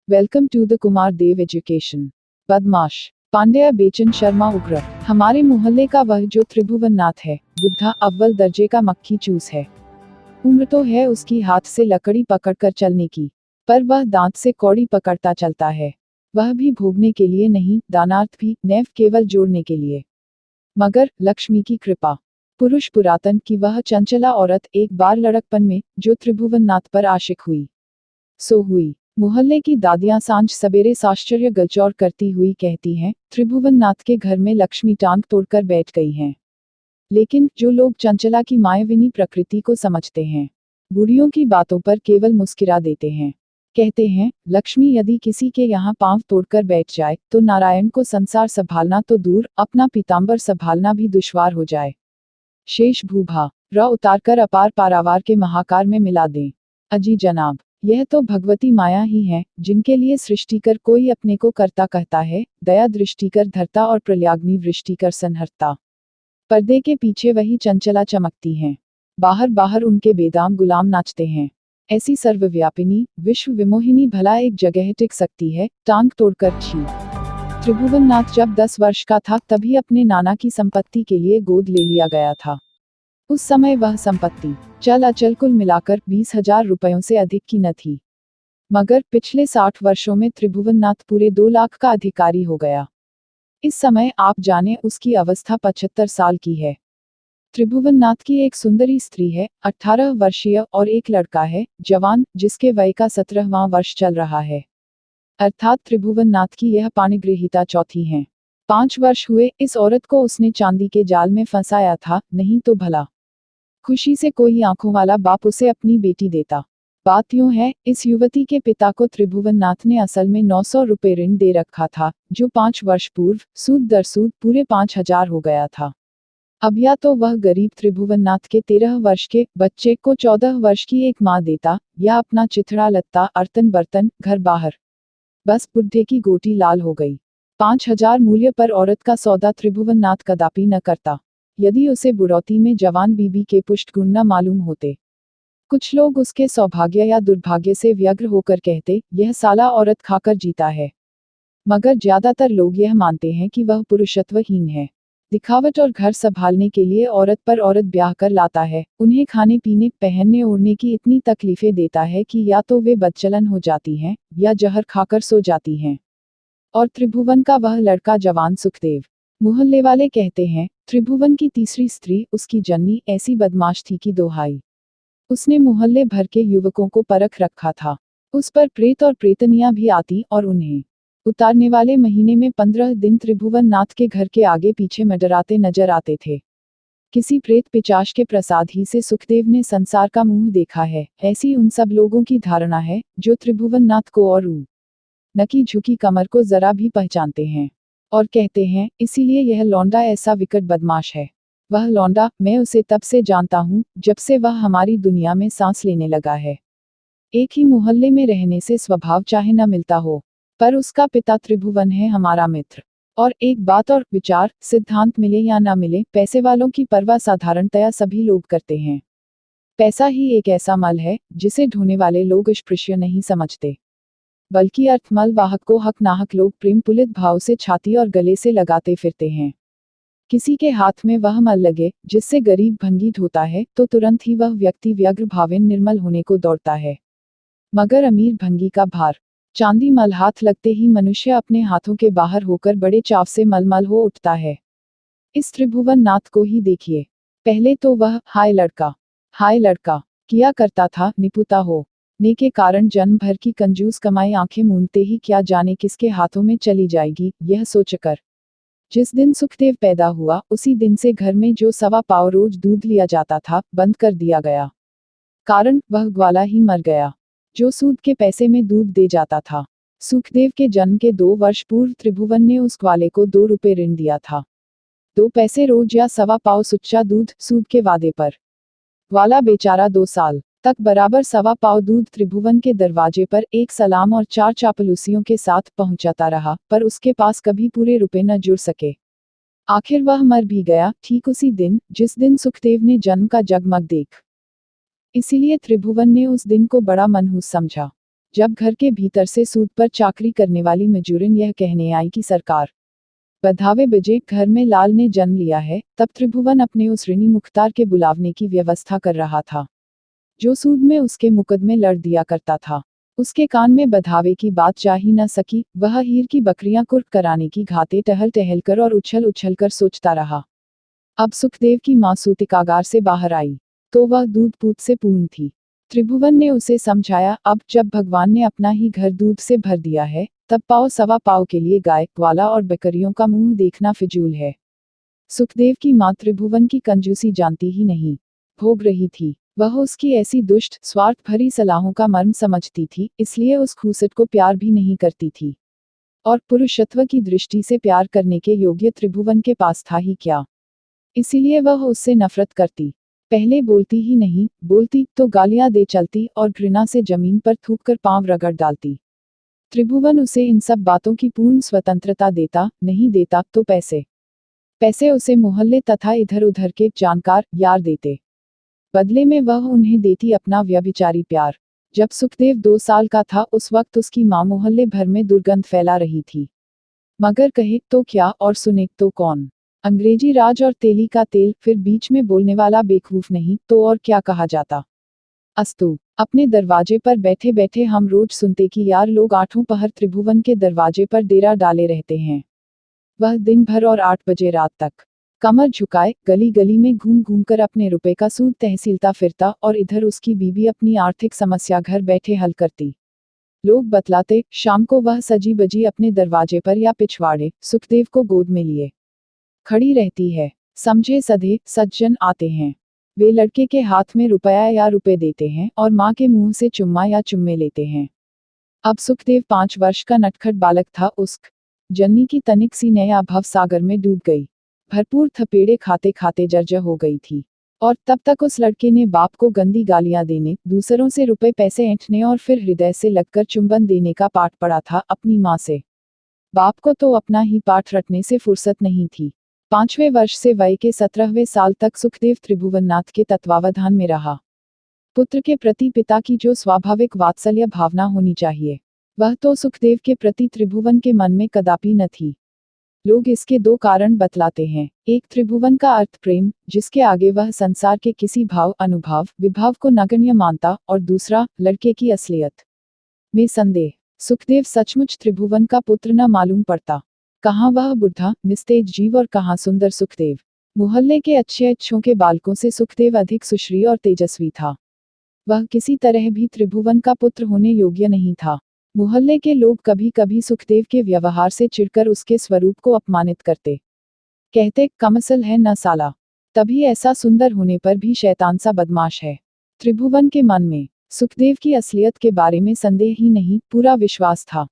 Welcome to the Kumar Dev education. बदमाश पांड्या बेचन शर्मा उग्र। हमारे मोहल्ले का वह जो त्रिभुवन नाथ है, बुद्धा अव्वल दर्जे का मक्खी चूस है। उम्र तो है उसकी हाथ से लकड़ी पकड़कर चलने की, पर वह दांत से कौड़ी पकड़ता चलता है। वह भी भोगने के लिए नहीं, दानार्थ भी, नैव केवल जोड़ने के लिए। मगर लक्ष्मी की कृपा। पुरुष पुरातन की वह चंचला औरत एक बार लड़कपन में जो त्रिभुवन नाथ पर आशिक हुई सो हुई। मोहल्ले की दादियां सांझ सवेरे साश्चर्य गलचौर करती हुई कहती हैं, त्रिभुवन नाथ के घर में लक्ष्मी टांग तोड़कर बैठ गई हैं। लेकिन जो लोग चंचला की मायाविनी प्रकृति को समझते हैं, बुढ़ियों की बातों पर केवल मुस्कुरा देते हैं। कहते हैं, लक्ष्मी यदि किसी के यहाँ पांव तोड़कर बैठ जाए तो नारायण को संसार संभालना तो दूर, अपना पीतांबर संभालना भी दुश्वार हो जाए। शेष भूभा र उतारकर अपार पारावार के महाकार में मिला दें। अजी जनाब, यह तो भगवती माया ही है, जिनके लिए सृष्टिकर कोई अपने को करता कहता है, दया दृष्टिकर धरता और प्रल्याग्नि वृष्टिकर संहरता। पर्दे के पीछे वही चंचला चमकती हैं, बाहर बाहर उनके बेदाम गुलाम नाचते हैं। ऐसी सर्वव्यापिनी विश्व विमोहिनी भला एक जगह टिक सकती है, टांग तोड़कर छी। त्रिभुवन नाथ जब 10 वर्ष का था तभी अपने नाना की संपत्ति के लिए गोद ले लिया गया था। उस समय वह संपत्ति चल अचल कुल मिलाकर 20,000 रुपयों से अधिक की न थी। मगर पिछले 60 वर्षों में त्रिभुवन नाथ पूरे 2 लाख का अधिकारी हो गया। इस समय आप जाने उसकी अवस्था 75 साल की है। त्रिभुवन नाथ की एक सुंदरी स्त्री है, 18 वर्षीय, और एक लड़का है, जवान, जिसके वय का 17वां वर्ष चल रहा है। अर्थात त्रिभुवन नाथ की यह पाणिग्रहिता चौथी है। 5 वर्ष हुए इस औरत को उसने चांदी के जाल में फंसाया था, नहीं तो भला खुशी से कोई आंखों वाला बाप उसे अपनी बेटी देता। बात यूं है, इस युवती के पिता को त्रिभुवन नाथ ने असल में 900 रुपये ऋण दे रखा था, जो 5 वर्ष पूर्व सूद दर सूद पूरे 5,000 हो गया था। अब या तो वह गरीब त्रिभुवन नाथ के 13 वर्ष के बच्चे को 14 वर्ष की एक माँ देता, या अपना चिथड़ा लत्ता, अर्तन बर्तन, घर बाहर। बस बुढ़े की गोटी लाल हो गई। 5,000 मूल्य पर औरत का सौदा त्रिभुवन नाथ कदापि न करता, यदि उसे बुढ़ौती में जवान बीबी के पुष्ट गुण न मालूम होते। कुछ लोग उसके सौभाग्य या दुर्भाग्य से व्यग्र होकर कहते, यह साला औरत खाकर जीता है। मगर ज्यादातर लोग यह मानते हैं कि वह पुरुषत्वहीन है। दिखावट और घर संभालने के लिए औरत पर औरत ब्याह कर लाता है, उन्हें खाने पीने पहनने ओढ़ने की इतनी तकलीफें देता है कि या तो वे बदचलन हो जाती हैं, या जहर खाकर सो जाती हैं। और त्रिभुवन का वह लड़का जवान सुखदेव, मोहल्ले वाले कहते हैं, त्रिभुवन की तीसरी स्त्री उसकी जननी ऐसी बदमाश थी कि दोहाई। उसने मोहल्ले भर के युवकों को परख रखा था। उस पर प्रेत और प्रेतनियां भी आती और उन्हें उतारने वाले महीने में 15 दिन त्रिभुवन नाथ के घर के आगे पीछे मंडराते नजर आते थे। किसी प्रेत पिशाच के प्रसाद ही से सुखदेव ने संसार का मुंह देखा है, ऐसी उन सब लोगों की धारणा है जो त्रिभुवन नाथ को और न की झुकी कमर को जरा भी पहचानते हैं, और कहते हैं, इसीलिए यह लौंडा ऐसा विकट बदमाश है। वह लौंडा, मैं उसे तब से जानता हूँ जब से वह हमारी दुनिया में सांस लेने लगा है। एक ही मोहल्ले में रहने से स्वभाव चाहे न मिलता हो, पर उसका पिता त्रिभुवन है हमारा मित्र। और एक बात और, विचार सिद्धांत मिले या ना मिले, पैसे वालों की परवाह साधारणतया सभी लोग करते हैं। पैसा ही एक ऐसा मल है जिसे ढोने वाले लोग स्पृश्य नहीं समझते, बल्कि अर्थमल वाहक को हक नाहक लोग प्रेम पुलित भाव से छाती और गले से लगाते फिरते हैं। किसी के हाथ में वह मल लगे जिससे गरीब भंगित होता है तो तुरंत ही वह व्यक्ति व्यग्र भावेन निर्मल होने को दौड़ता है। मगर अमीर भंगी का भार चांदी मल हाथ लगते ही मनुष्य अपने हाथों के बाहर होकर बड़े चाव से मलमल हो उठता है। इस त्रिभुवन नाथ को ही देखिए। पहले तो वह हाय लड़का किया करता था, निपुता हो ने के कारण जन्म भर की कंजूस कमाई आंखें मूंदते ही क्या जाने किसके हाथों में चली जाएगी, यह सोचकर जिस दिन सुखदेव पैदा हुआ उसी दिन से घर में जो 1.25 पाव रोज दूध लिया जाता था बंद कर दिया गया। कारण वह ग्वाला ही मर गया जो सूद के पैसे में दूध दे जाता था। सुखदेव के जन्म के 2 वर्ष पूर्व त्रिभुवन ने उस ग्वाले को 2 रुपये ऋण दिया था, 2 पैसे रोज या 1.25 पाव सुच्चा दूध सूद के वादे पर। ग्वाला बेचारा 2 साल तक बराबर 1.25 पाव दूध त्रिभुवन के दरवाजे पर एक सलाम और 4 चापलूसियों के साथ पहुंचाता रहा, पर उसके पास कभी पूरे रुपए न जुड़ सके। आखिर वह मर भी गया ठीक उसी दिन जिस दिन सुखदेव ने जन्म का जगमग देख। इसीलिए त्रिभुवन ने उस दिन को बड़ा मनहूस समझा। जब घर के भीतर से सूद पर चाकरी करने वाली मजूरिन यह कहने आई कि सरकार बधावे बजे घर में लाल ने जन्म लिया है, तब त्रिभुवन अपने उस ऋणी मुख्तार के बुलावने की व्यवस्था कर रहा था, जो सूद में उसके मुकदमे लड़ दिया करता था। उसके कान में बधावे की बात जा ही न सकी। वह हीर की बकरियां कुर्क कराने की घाते टहल टहल कर और उछल उछल कर सोचता रहा। अब सुखदेव की माँ सूतिकागार से बाहर आई तो वह दूध पूत से पूर्ण थी। त्रिभुवन ने उसे समझाया, अब जब भगवान ने अपना ही घर दूध से भर दिया है, तब पाव सवा पाव के लिए गाय ग्वाला और बकरियों का मुंह देखना फिजूल है। सुखदेव की माँ त्रिभुवन की कंजूसी जानती ही नहीं, भोग रही थी। वह उसकी ऐसी दुष्ट स्वार्थ भरी सलाहों का मर्म समझती थी, इसलिए उस खूसट को प्यार भी नहीं करती थी। और पुरुषत्व की दृष्टि से प्यार करने के योग्य त्रिभुवन के पास था ही क्या, इसीलिए वह उससे नफरत करती। पहले बोलती ही नहीं, बोलती तो गालियां दे चलती और घृणा से जमीन पर थूक कर पांव रगड़ डालती। त्रिभुवन उसे इन सब बातों की पूर्ण स्वतंत्रता देता, नहीं देता तो पैसे उसे मोहल्ले तथा इधर उधर के जानकार यार देते। बदले में वह उन्हें देती अपना व्यभिचारी प्यार। जब सुखदेव 2 साल का था, उस वक्त उसकी माँ मोहल्ले भर में दुर्गंध फैला रही थी। मगर कहे तो क्या और सुने तो कौन। अंग्रेजी राज और तेली का तेल, फिर बीच में बोलने वाला बेवकूफ नहीं तो और क्या कहा जाता। अस्तु, अपने दरवाजे पर बैठे बैठे हम रोज सुनते कि यार लोग 8 पहर त्रिभुवन के दरवाजे पर डेरा डाले रहते हैं। वह दिन भर और 8 बजे रात तक कमर झुकाए गली गली में घूम घूम कर अपने रुपए का सूद तहसीलता फिरता, और इधर उसकी बीवी अपनी आर्थिक समस्या घर बैठे हल करती। लोग बतलाते, शाम को वह सजी बजी अपने दरवाजे पर या पिछवाड़े सुखदेव को गोद में लिए खड़ी रहती है। समझे सधे सज्जन आते हैं, वे लड़के के हाथ में रुपया या रुपए देते हैं और माँ के मुंह से चुम्मा या चुम्मे लेते हैं। अब सुखदेव 5 वर्ष का नटखट बालक था। उस्क जन्नी की तनिक सी नया भव सागर में डूब गई, भरपूर थपेड़े खाते खाते जर्जर हो गई थी। और तब तक उस लड़के ने बाप को गंदी गालियां देने, दूसरों से रुपए पैसे ऐंठने और फिर हृदय से लगकर चुंबन देने का पाठ पढ़ा था अपनी माँ से। बाप को तो अपना ही पाठ रटने से फुर्सत नहीं थी। 5वें वर्ष से वय के 17वें साल तक सुखदेव त्रिभुवननाथ के तत्वावधान में रहा। पुत्र के प्रति पिता की जो स्वाभाविक वात्सल्य भावना होनी चाहिए, वह तो सुखदेव के प्रति त्रिभुवन के मन में कदापि न थी। लोग इसके 2 कारण बतलाते हैं। एक, त्रिभुवन का अर्थ प्रेम, जिसके आगे वह संसार के किसी भाव अनुभाव विभाव को नगण्य मानता, और दूसरा, लड़के की असलियत में संदेह। सुखदेव सचमुच त्रिभुवन का पुत्र न मालूम पड़ता। कहाँ वह बुढ़ा निस्तेज जीव और कहाँ सुंदर सुखदेव। मोहल्ले के अच्छे अच्छों के बालकों से सुखदेव अधिक सुश्री और तेजस्वी था। वह किसी तरह भी त्रिभुवन का पुत्र होने योग्य नहीं था। मोहल्ले के लोग कभी कभी सुखदेव के व्यवहार से चिढ़कर उसके स्वरूप को अपमानित करते, कहते कमसल है न साला, तभी ऐसा सुंदर होने पर भी शैतान सा बदमाश है। त्रिभुवन के मन में सुखदेव की असलियत के बारे में संदेह ही नहीं, पूरा विश्वास था।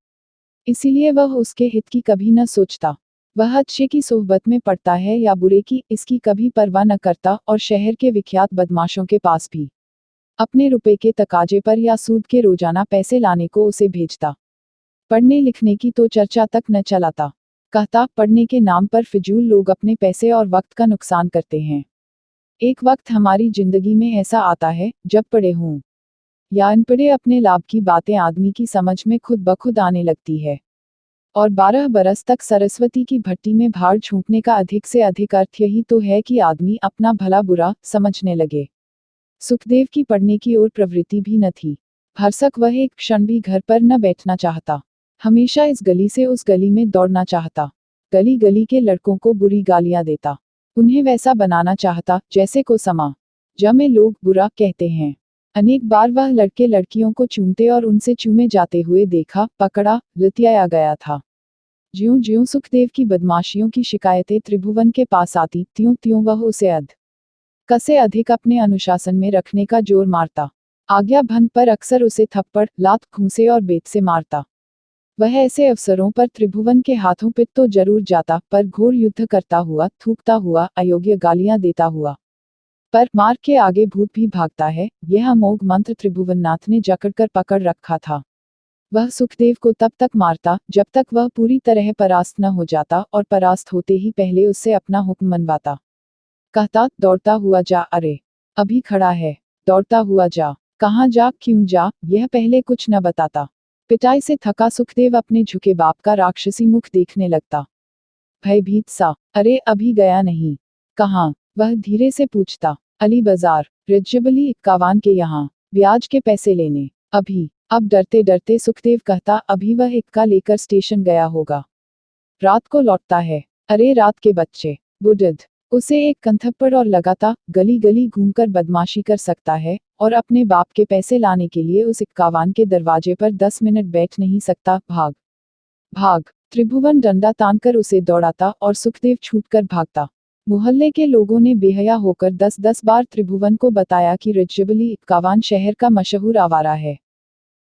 इसीलिए वह उसके हित की कभी न सोचता। वह अच्छे की सोहबत में पड़ता है या बुरे की, इसकी कभी परवाह न करता, और शहर के विख्यात बदमाशों के पास भी अपने रुपए के तकाजे पर या सूद के रोजाना पैसे लाने को उसे भेजता। पढ़ने लिखने की तो चर्चा तक न चलाता। कहता, पढ़ने के नाम पर फिजूल लोग अपने पैसे और वक्त का नुकसान करते हैं। एक वक्त हमारी जिंदगी में ऐसा आता है जब पढ़े हों या अनपढ़े, अपने लाभ की बातें आदमी की समझ में खुद ब खुद आने लगती है। और 12 बरस तक सरस्वती की भट्टी में भाड़ झोंकने का अधिक से अधिक अर्थ यही तो है कि आदमी अपना भला बुरा समझने लगे। सुखदेव की पढ़ने की ओर प्रवृत्ति भी न थी। भरसक वह एक क्षण भी घर पर न बैठना चाहता। हमेशा इस गली से उस गली में दौड़ना चाहता। गली गली के लड़कों को बुरी गालियां देता। उन्हें वैसा बनाना चाहता जैसे को समाज में लोग बुरा कहते हैं। अनेक बार वह लड़के लड़कियों को चूमते और उनसे चूमे जाते हुए देखा, पकड़ा, लतियाया गया था। ज्यों ज्यों सुखदेव की बदमाशियों की शिकायतें त्रिभुवन के पास आती, त्यों त्यों वह उसे कसे अधिक अपने अनुशासन में रखने का जोर मारता। आज्ञा भंग पर अक्सर उसे थप्पड़, लात, घूंसे और बेत से मारता। वह ऐसे अवसरों पर त्रिभुवन के हाथों पिट तो जरूर जाता, पर घोर युद्ध करता हुआ, थूकता हुआ, अयोग्य गालियां देता हुआ। पर मार के आगे भूत भी भागता है, यह अमोघ मंत्र त्रिभुवननाथ ने जकड़कर पकड़ रखा था। वह सुखदेव को तब तक मारता जब तक वह पूरी तरह परास्त न हो जाता, और परास्त होते ही पहले उससे अपना हुक्म मनवाता। कहता, दौड़ता हुआ जा, अरे अभी खड़ा है, दौड़ता हुआ जा, कहाँ जा, क्यों जा, यह पहले कुछ न बताता। पिटाई से थका सुखदेव अपने झुके बाप का राक्षसी मुख देखने लगता। भयभीत सा, अरे अभी गया नहीं? कहाँ? वह धीरे से पूछता। अली बाजार, रिजबली 51 के यहाँ, ब्याज के पैसे लेने। अभी? अब डरते डरते सुखदेव कहता, अभी वह इक्का लेकर स्टेशन गया होगा, रात को लौटता है। अरे रात के बच्चे, बुढ़िद, उसे एक कंथप्पड़ और लगाता, गली गली घूमकर बदमाशी कर सकता है, और अपने बाप के पैसे लाने के लिए उस 51 के दरवाजे पर 10 मिनट बैठ नहीं सकता। भाग भाग, त्रिभुवन डंडा तानकर उसे दौड़ाता और सुखदेव छूटकर भागता। मोहल्ले के लोगों ने बेहया होकर 10-10 बार त्रिभुवन को बताया कि रिजबली 51 शहर का मशहूर आवारा है,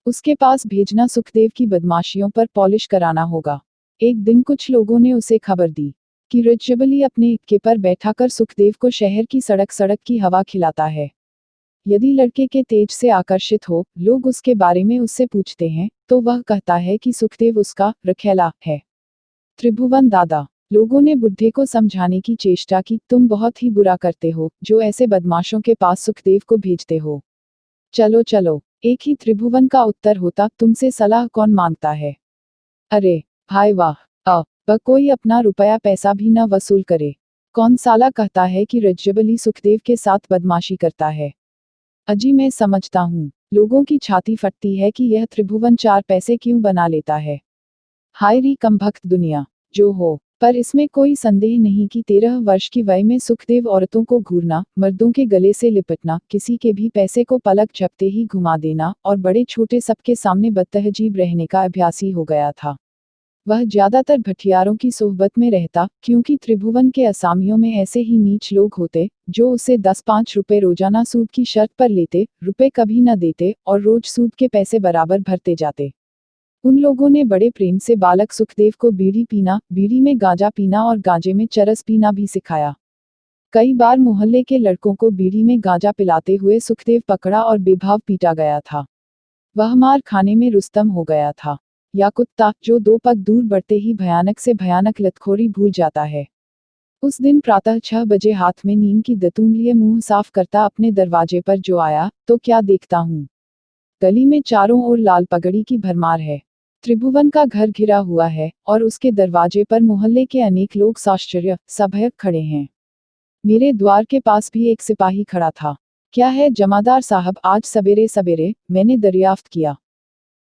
उसके पास भेजना सुखदेव की बदमाशियों पर पॉलिश कराना होगा। एक दिन कुछ लोगों ने उसे खबर दी कि रिजबली अपने इक्के पर बैठाकर सुखदेव को शहर की सड़क सड़क की हवा खिलाता है। यदि लड़के के तेज से आकर्षित हो, लोग उसके बारे में उससे पूछते हैं, तो वह कहता है कि सुखदेव उसका रखैला है। त्रिभुवन दादा, लोगों ने बुढ़े को समझाने की चेष्टा की, तुम बहुत ही बुरा करते हो जो ऐसे बदमाशों के पास सुखदेव को भेजते हो। चलो चलो, एक ही त्रिभुवन का उत्तर होता, तुमसे सलाह कौन मांगता है? अरे भाई वाह, वह कोई अपना रुपया पैसा भी न वसूल करे। कौन साला कहता है कि रिजबली सुखदेव के साथ बदमाशी करता है? अजी मैं समझता हूँ, लोगों की छाती फटती है कि यह त्रिभुवन 4 पैसे क्यों बना लेता है। हाय री कमबख्त दुनिया, जो हो, पर इसमें कोई संदेह नहीं कि 13 वर्ष की वय में सुखदेव औरतों को घूरना, मर्दों के गले से लिपटना, किसी के भी पैसे को पलक झपते ही घुमा देना और बड़े छोटे सबके सामने बदतहजीब रहने का अभ्यासी हो गया था। वह ज्यादातर भटियारों की सोहबत में रहता, क्योंकि त्रिभुवन के असामियों में ऐसे ही नीच लोग होते, जो उसे 10-5 रुपए रोजाना सूद की शर्त पर लेते, रुपए कभी न देते और रोज सूद के पैसे बराबर भरते जाते। उन लोगों ने बड़े प्रेम से बालक सुखदेव को बीड़ी पीना, बीड़ी में गांजा पीना और गांजे में चरस पीना भी सिखाया। कई बार मोहल्ले के लड़कों को बीड़ी में गांजा पिलाते हुए सुखदेव पकड़ा और बेभाव पीटा गया था। वह मार खाने में रुस्तम हो गया था, या कुत्ता जो 2 पग दूर बढ़ते ही भयानक से भयानक लतखोरी भूल जाता है। उस दिन प्रातः 6 बजे हाथ में नीम की दतून लिए मुंह साफ करता अपने दरवाजे पर जो आया, तो क्या देखता हूँ, गली में चारों ओर लाल पगड़ी की भरमार है। त्रिभुवन का घर घिरा हुआ है और उसके दरवाजे पर मोहल्ले के अनेक लोग साश्चर्य सभयक खड़े हैं। मेरे द्वार के पास भी एक सिपाही खड़ा था। क्या है जमादार साहब, आज सवेरे सवेरे मैंने दरियाफ्त किया,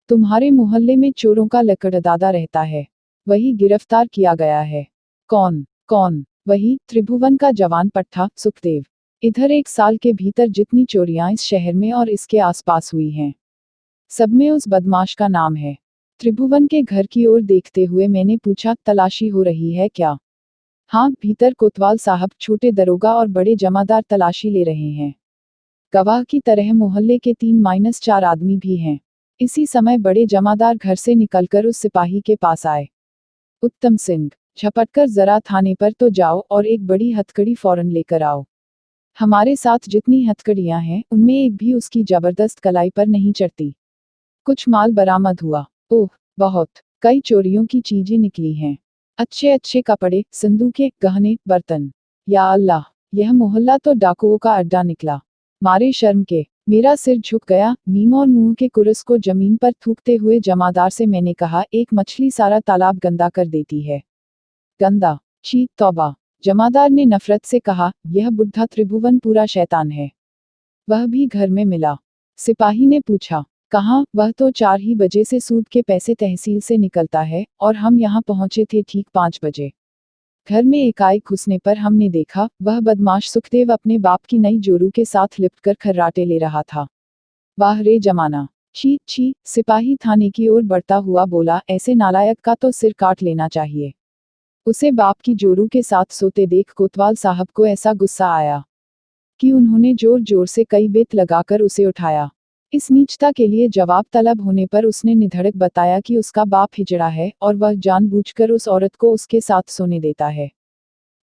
तुम्हारे मोहल्ले में चोरों का लकड़दादा रहता है, वही गिरफ्तार किया गया है। कौन? कौन? वही त्रिभुवन का जवान पट्टा सुखदेव। इधर 1 साल के भीतर जितनी चोरियां इस शहर में और इसके आसपास हुई हैं, सब में उस बदमाश का नाम है। त्रिभुवन के घर की ओर देखते हुए मैंने पूछा, तलाशी हो रही है क्या? हाँ, भीतर कोतवाल साहब, छोटे दरोगा और बड़े जमादार तलाशी ले रहे हैं। गवाह की तरह मोहल्ले के 3-4 आदमी भी हैं। इसी समय बड़े जमादार घर से निकलकर उस सिपाही के पास आए। उत्तम सिंह, झपटकर जरा थाने पर तो जाओ और एक बड़ी हथकड़ी फौरन लेकर आओ। हमारे साथ जितनी हथकड़ियां हैं, उनमें एक भी उसकी जबरदस्त कलाई पर नहीं चढ़ती। कुछ माल बरामद हुआ। ओह, बहुत, कई चोरियों की चीजें निकली हैं। अच्छे अच्छे कपड़े, संदूकें, गहने, बर्तन। या अल्लाह, यह मोहल्ला तो डाकुओं का अड्डा निकला। मारे शर्म के मेरा सिर झुक गया। नीम और मुंह के कुरस को जमीन पर थूकते हुए जमादार से मैंने कहा, एक मछली सारा तालाब गंदा कर देती है। गंदा? छी तौबा। जमादार ने नफरत से कहा, यह बुढ़ा त्रिभुवन पूरा शैतान है। वह भी घर में मिला? सिपाही ने पूछा। कहाँ? वह तो 4 ही बजे से सूद के पैसे तहसील से निकलता है और हम यहाँ पहुँचे थे ठीक 5 बजे। घर में एकाएक घुसने पर हमने देखा, वह बदमाश सुखदेव अपने बाप की नई जोरू के साथ लिपटकर खर्राटे ले रहा था। वाह रे जमाना। छी छी। सिपाही थाने की ओर बढ़ता हुआ बोला, ऐसे नालायक का तो सिर काट लेना चाहिए। उसे बाप की जोरू के साथ सोते देख कोतवाल साहब को ऐसा गुस्सा आया कि उन्होंने जोर जोर से कई बेत लगाकर उसे उठाया। इस नीचता के लिए जवाब तलब होने पर उसने निधड़क बताया कि उसका बाप हिजड़ा है और वह जानबूझकर उस औरत को उसके साथ सोने देता है।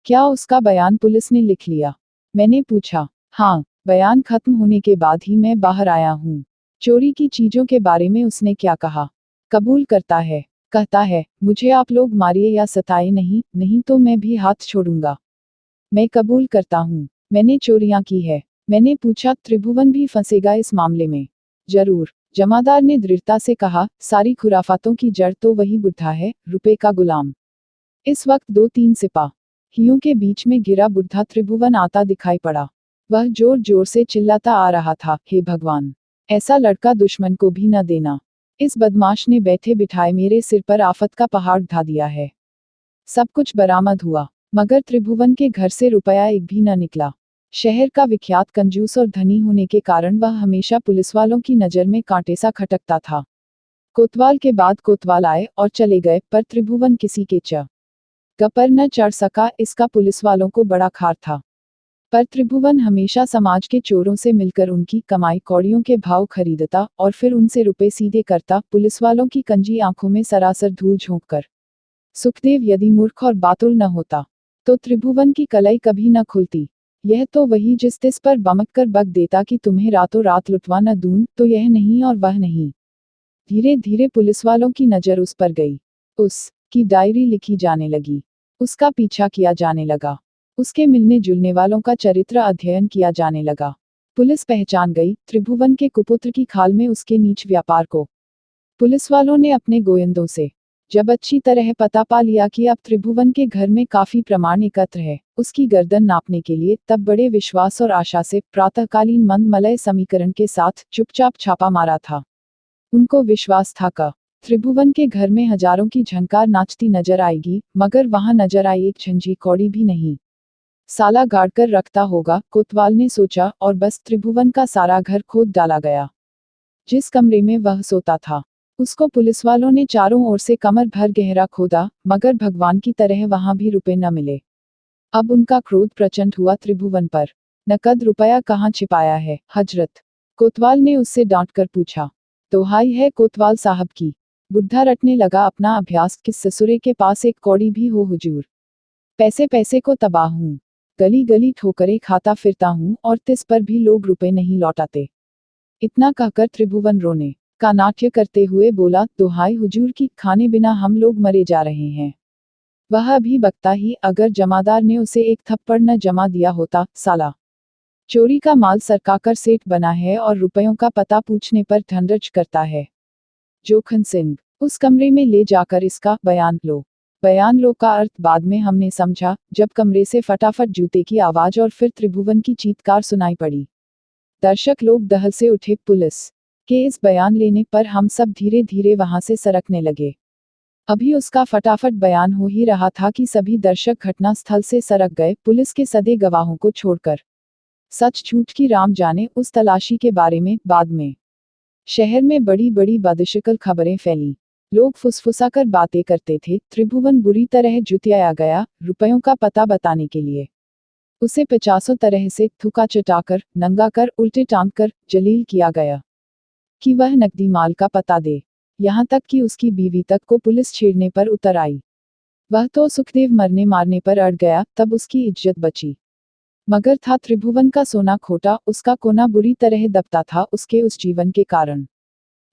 क्या उसका बयान पुलिस ने लिख लिया? मैंने पूछा। हाँ, बयान खत्म होने के बाद ही मैं बाहर आया हूँ। चोरी की चीजों के बारे में उसने क्या कहा? कबूल करता है। कहता है, मुझे आप लोग मारिए या सताए नहीं, नहीं तो मैं भी हाथ छोड़ूंगा। मैं कबूल करता हूँ, मैंने चोरियां की है। मैंने पूछा, त्रिभुवन भी फंसेगा इस मामले में? जरूर, जमादार ने दृढ़ता से कहा, सारी खुराफातों की जड़ तो वही बुढ़ा है, रुपए का गुलाम। इस वक्त 2-3 सिपाहियों के बीच में गिरा बुढ़ा त्रिभुवन आता दिखाई पड़ा। वह जोर जोर से चिल्लाता आ रहा था, हे भगवान, ऐसा लड़का दुश्मन को भी न देना। इस बदमाश ने बैठे बिठाए मेरे सिर पर आफत का पहाड़ ढा दिया है। सब कुछ बरामद हुआ, मगर त्रिभुवन के घर से रुपया एक भी न निकला। शहर का विख्यात कंजूस और धनी होने के कारण वह हमेशा पुलिस वालों की नज़र में कांटे सा खटकता था। कोतवाल के बाद कोतवाल आए और चले गए, पर त्रिभुवन किसी के पर न चढ़ सका। इसका पुलिस वालों को बड़ा खार था। पर त्रिभुवन हमेशा समाज के चोरों से मिलकर उनकी कमाई कौड़ियों के भाव खरीदता और फिर उनसे रुपए सीधे करता, पुलिस वालों की कंजी आंखों में सरासर धूल झोंककर। सुखदेव यदि मूर्ख और बातुल न होता तो त्रिभुवन की कलाई कभी न खुलती। यह तो वही जिस तिस पर बमक कर बक देता कि तुम्हें रातों रात लुटवा न दूं, तो यह नहीं और वह नहीं। धीरे धीरे पुलिस वालों की नज़र उस पर गई। उसकी डायरी लिखी जाने लगी, उसका पीछा किया जाने लगा, उसके मिलने जुलने वालों का चरित्र अध्ययन किया जाने लगा। पुलिस पहचान गई त्रिभुवन के कुपुत्र की खाल में उसके नीच व्यापार को। पुलिस वालों ने अपने गोयंदों से जब अच्छी तरह पता पा लिया कि अब त्रिभुवन के घर में काफी प्रमाण एकत्र है उसकी गर्दन नापने के लिए, तब बड़े विश्वास और आशा से प्रातःकालीन मंदमलय समीकरण के साथ चुपचाप छापा मारा था। उनको विश्वास था कि त्रिभुवन के घर में हजारों की झंकार नाचती नजर आएगी, मगर वहां नजर आई एक झंझी कौड़ी भी नहीं। साला गाड़ कर रखता होगा, कोतवाल ने सोचा, और बस त्रिभुवन का सारा घर खोद डाला गया। जिस कमरे में वह सोता था उसको पुलिस वालों ने चारों ओर से कमर भर गहरा खोदा, मगर भगवान की तरह वहां भी रुपए न मिले। अब उनका क्रोध प्रचंड हुआ त्रिभुवन पर। नकद रुपया कहाँ छिपाया है हजरत? कोतवाल ने उससे डांट कर पूछा। दोहाई है कोतवाल साहब की। बुढ़ा रटने लगा अपना अभ्यास, किस ससुरे के पास एक कौड़ी भी हो हुजूर। पैसे पैसे को तबाह हूँ, गली गली ठोकरें खाता फिरता हूँ और तिस पर भी लोग रुपए नहीं लौटाते। इतना कहकर त्रिभुवन रोने का नाट्य करते हुए बोला, दोहाई हुजूर की, खाने बिना हम लोग मरे जा रहे हैं। वह अभी बकता ही, अगर जमादार ने उसे एक थप्पड़ न जमा दिया होता। साला चोरी का माल सरकाकर सेठ बना है और रुपयों का पता पूछने पर ढंढर्च करता है। जोखन सिंह, उस कमरे में ले जाकर इसका बयान लो। बयान लो का अर्थ बाद में हमने समझा, जब कमरे से फटाफट जूते की आवाज और फिर त्रिभुवन की चीत्कार सुनाई पड़ी। दर्शक लोग दहल से उठे। पुलिस के इस बयान लेने पर हम सब धीरे धीरे वहां से सरकने लगे। अभी उसका फटाफट बयान हो ही रहा था कि सभी दर्शक घटना स्थल से सरक गए, पुलिस के सदे गवाहों को छोड़कर। सच झूठ की राम जाने उस तलाशी के बारे में बाद में शहर में बड़ी बड़ी बदशकल खबरें फैली। लोग फुसफुसाकर बातें करते थे। त्रिभुवन बुरी तरह जुतियाया गया रुपयों का पता बताने के लिए। उसे 50 तरह से थूका चटाकर, नंगा कर, उल्टे टांग कर जलील किया गया कि वह नकदी माल का पता दे। यहाँ तक कि उसकी बीवी तक को पुलिस छेड़ने पर उतर आई। वह तो सुखदेव मरने मारने पर अड़ गया, तब उसकी इज्जत बची। मगर था त्रिभुवन का सोना खोटा, उसका कोना बुरी तरह दबता था उसके उस जीवन के कारण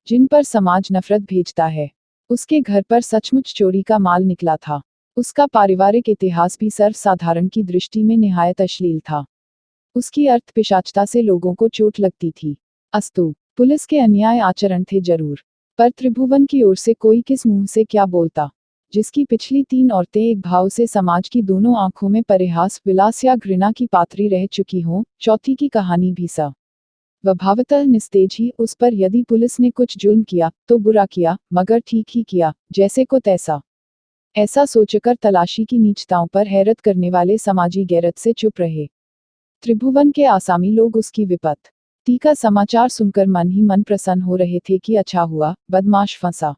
जिन पर समाज नफरत भेजता है। उसके घर पर सचमुच चोरी का माल निकला था। उसका पारिवारिक इतिहास भी सर्वसाधारण की दृष्टि में निहायत अश्लील था। उसकी अर्थ पिशाचता से लोगों को चोट लगती थी। अस्तु, पुलिस के अन्याय आचरण थे जरूर, पर त्रिभुवन की ओर से कोई किस मुंह से क्या बोलता। जिसकी पिछली 3 औरतें एक भाव से समाज की दोनों आंखों में परिहास, विलास या घृणा की पात्री रह चुकी हों, चौथी की कहानी भी स्वभावतः निस्तेज ही। उस पर यदि पुलिस ने कुछ जुल्म किया तो बुरा किया, मगर ठीक ही किया, जैसे को तैसा। ऐसा सोचकर तलाशी की नीचताओं पर हैरत करने वाले समाजी गैरत से चुप रहे। त्रिभुवन के आसामी लोग उसकी विपत्ति का समाचार सुनकर मन ही मन प्रसन्न हो रहे थे कि अच्छा हुआ, बदमाश फंसा।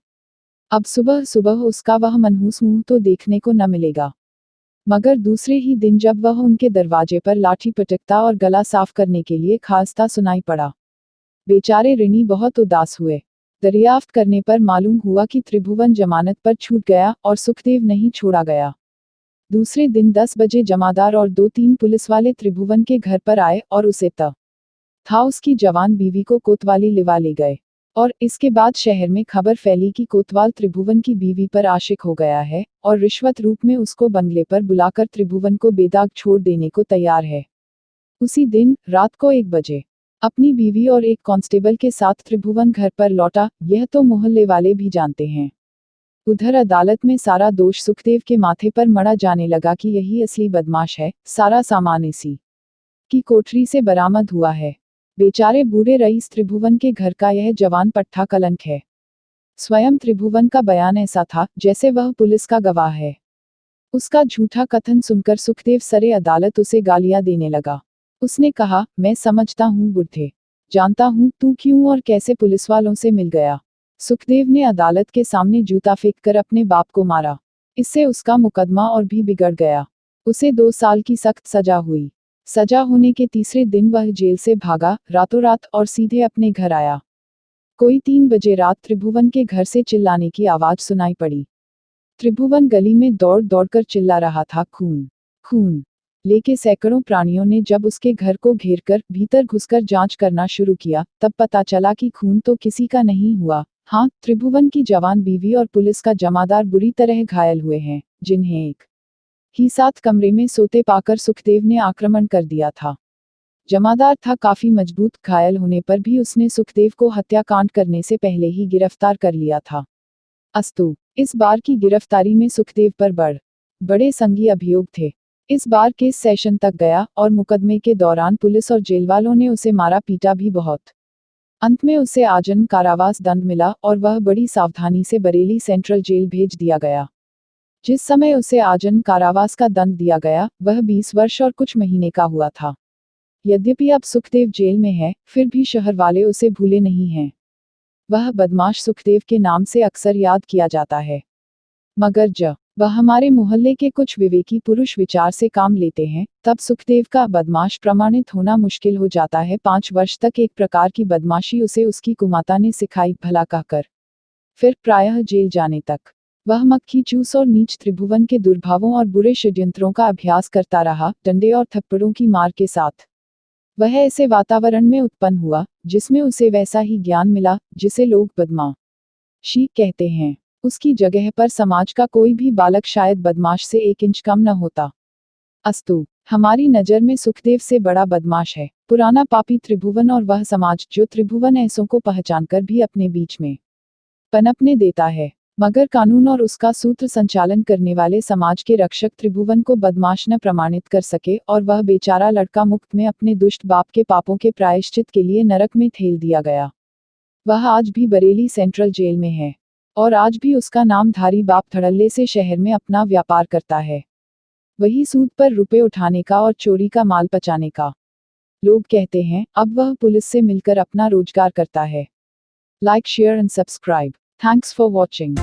अब सुबह सुबह उसका वह मनहूस मुंह तो देखने को न मिलेगा। मगर दूसरे ही दिन जब वह उनके दरवाजे पर लाठी पटकता और गला साफ करने के लिए खांसता सुनाई पड़ा। बेचारे ऋणी बहुत उदास हुए। दरियाफ्त करने पर मालूम हुआ कि त्रिभुवन जमानत पर छूट गया और सुखदेव नहीं छोड़ा गया। दूसरे दिन 10 बजे जमादार और 2-3 पुलिस वाले त्रिभुवन के घर पर आए और उसे था उसकी जवान बीवी को कोतवाली लिवा ले गए। और इसके बाद शहर में खबर फैली कि कोतवाल त्रिभुवन की बीवी पर आशिक हो गया है और रिश्वत रूप में उसको बंगले पर बुलाकर त्रिभुवन को बेदाग छोड़ देने को तैयार है। उसी दिन रात को 1 बजे अपनी बीवी और एक कांस्टेबल के साथ त्रिभुवन घर पर लौटा, यह तो मोहल्ले वाले भी जानते हैं। उधर अदालत में सारा दोष सुखदेव के माथे पर मढ़ा जाने लगा कि यही असली बदमाश है। सारा सामान इसी की कोठरी से बरामद हुआ है। बेचारे बूढ़े रईस त्रिभुवन के घर का यह जवान पट्टा कलंक है। स्वयं त्रिभुवन का बयान ऐसा था जैसे वह पुलिस का गवाह है। उसका झूठा कथन सुनकर सुखदेव सरे अदालत उसे गालियां देने लगा। उसने कहा, मैं समझता हूँ बुढ़े, जानता हूँ तू क्यों और कैसे पुलिस वालों से मिल गया। सुखदेव ने अदालत के सामने जूता फेंककर अपने बाप को मारा। इससे उसका मुकदमा और भी बिगड़ गया। उसे 2 साल की सख्त सजा हुई। सजा होने के तीसरे दिन वह जेल से भागा रातों रात और सीधे अपने घर आया। कोई 3 बजे रात त्रिभुवन के घर से चिल्लाने की आवाज सुनाई पड़ी। त्रिभुवन गली में दौड़ दौड़कर चिल्ला रहा था, खून खून। लेके सैकड़ों प्राणियों ने जब उसके घर को घेरकर भीतर घुसकर जांच करना शुरू किया, तब पता चला कि खून तो किसी का नहीं हुआ। हाँ, त्रिभुवन की जवान बीवी और पुलिस का जमादार बुरी तरह घायल हुए हैं, जिन्हें एक ही साथ कमरे में सोते पाकर सुखदेव ने आक्रमण कर दिया था। जमादार था काफी मजबूत, घायल होने पर भी उसने सुखदेव को हत्याकांड करने से पहले ही गिरफ्तार कर लिया था। अस्तु, इस बार की गिरफ्तारी में सुखदेव पर बड़े संगीन अभियोग थे। इस बार केस सेशन तक गया और मुकदमे के दौरान पुलिस और जेल वालों ने उसे मारा पीटा भी बहुत। अंत में उसे आजीवन कारावास दंड मिला और वह बड़ी सावधानी से बरेली सेंट्रल जेल भेज दिया गया। जिस समय उसे आजीवन कारावास का दंड दिया गया, वह 20 वर्ष और कुछ महीने का हुआ था। यद्यपि अब सुखदेव जेल में है, फिर भी शहर वाले उसे भूले नहीं हैं। वह बदमाश सुखदेव के नाम से अक्सर याद किया जाता है। मगर जब वह हमारे मोहल्ले के कुछ विवेकी पुरुष विचार से काम लेते हैं, तब सुखदेव का बदमाश प्रमाणित होना मुश्किल हो जाता है। 5 वर्ष तक एक प्रकार की बदमाशी उसे उसकी कुमाता ने सिखाई, भला कहकर। फिर प्रायः जेल जाने तक वह मक्खी चूस और नीच त्रिभुवन के दुर्भावों और बुरे षड्यंत्रों का अभ्यास करता रहा, डंडे और थप्पड़ों की मार के साथ। वह ऐसे वातावरण में उत्पन्न हुआ जिसमें उसे वैसा ही ज्ञान मिला जिसे लोग बदमाशी कहते हैं। उसकी जगह पर समाज का कोई भी बालक शायद बदमाश से 1 इंच कम न होता। अस्तु, हमारी नज़र में सुखदेव से बड़ा बदमाश है पुराना पापी त्रिभुवन और वह समाज जो त्रिभुवन ऐसों को पहचानकर भी अपने बीच में पनपने देता है। मगर कानून और उसका सूत्र संचालन करने वाले समाज के रक्षक त्रिभुवन को बदमाश न प्रमाणित कर सके और वह बेचारा लड़का मुफ्त में अपने दुष्ट बाप के पापों के प्रायश्चित के लिए नरक में ठेल दिया गया। वह आज भी बरेली सेंट्रल जेल में है और आज भी उसका नामधारी बाप धड़ल्ले से शहर में अपना व्यापार करता है, वही सूद पर रुपए उठाने का और चोरी का माल पचाने का। लोग कहते हैं अब वह पुलिस से मिलकर अपना रोजगार करता है। Like, share and subscribe. Thanks for watching.